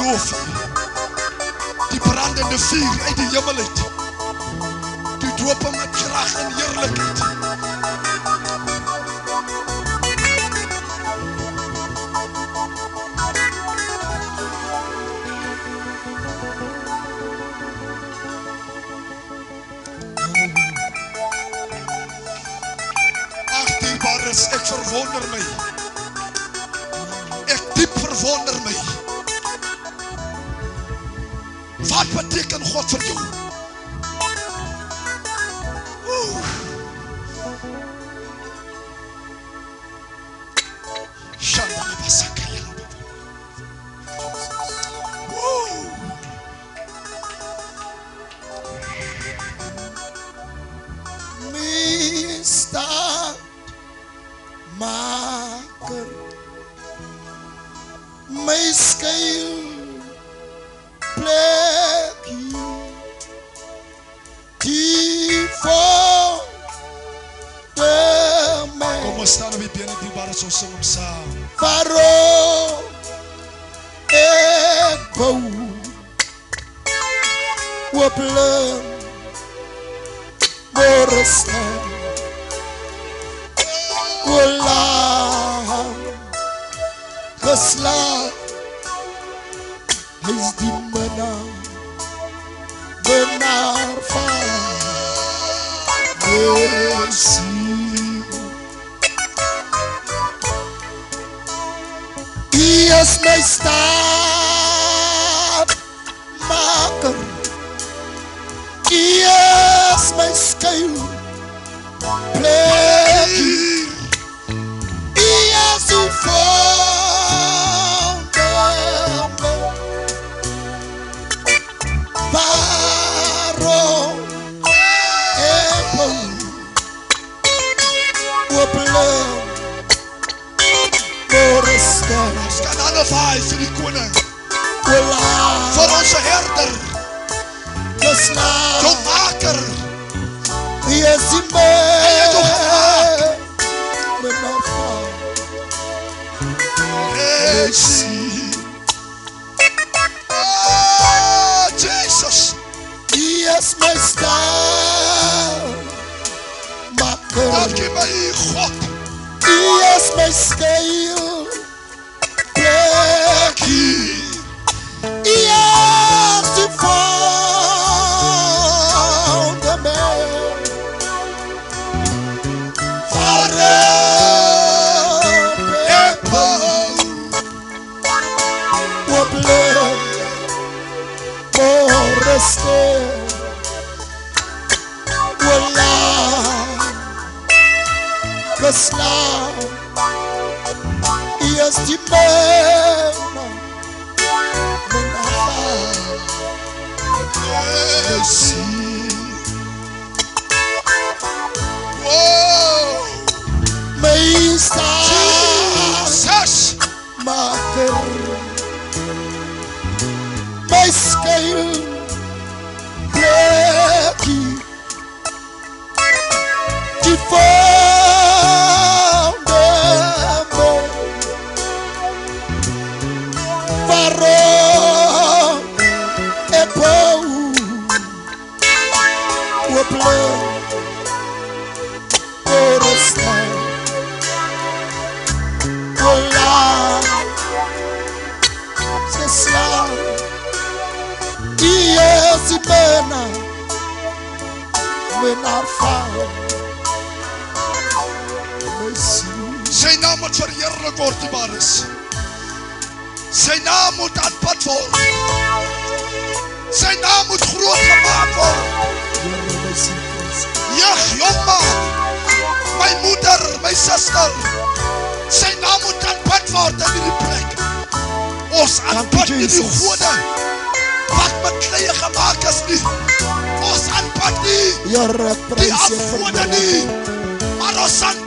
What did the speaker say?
loof U. Die brandende vuur uit die hemel uit. Die doop hom met krag en heerlikheid. Ag, dierbares, ek verwonder my. Ek diep verwonder my. Wat beteken God vir jou? Misdaadmaker, my skuilplekkie, die voor my. Kom ons staan op die bene, dierbare, so sing hom saam. Waarom ek bou op land Borstel, lang geslaag, is die benaar van Mercy. Die is my staatmaker, die is my skuilplekkie. Ons kan alle vaai vir die koning, vir onze herder, jou maker, die is die mens, en jy toch gemaakt, met my vaai, ek sien, oh Jesus, die is my staatmaker, dankie my God, die is my skuilplekkie, yes, die vonden mij, waarom ek bou op land Borstel, lang geslaag, is die Mercy. Wow, my staatmaker, my skuilplekkie, die waarom ek bou op land Borstel, lang geslaag, die is die benaar van Mercy. Sy naam moet verheerlik word, diebares. Sy naam moet aanbid word. Sy naam moet groot gemaakt word. Jeug, jongman, my moeder, my sister, sy naam moet aanbid word in die plek. Ons aanbid nie die gode wat met kleie gemaakt is nie. Ons aanbid nie die afgode nie, maar ons aanbid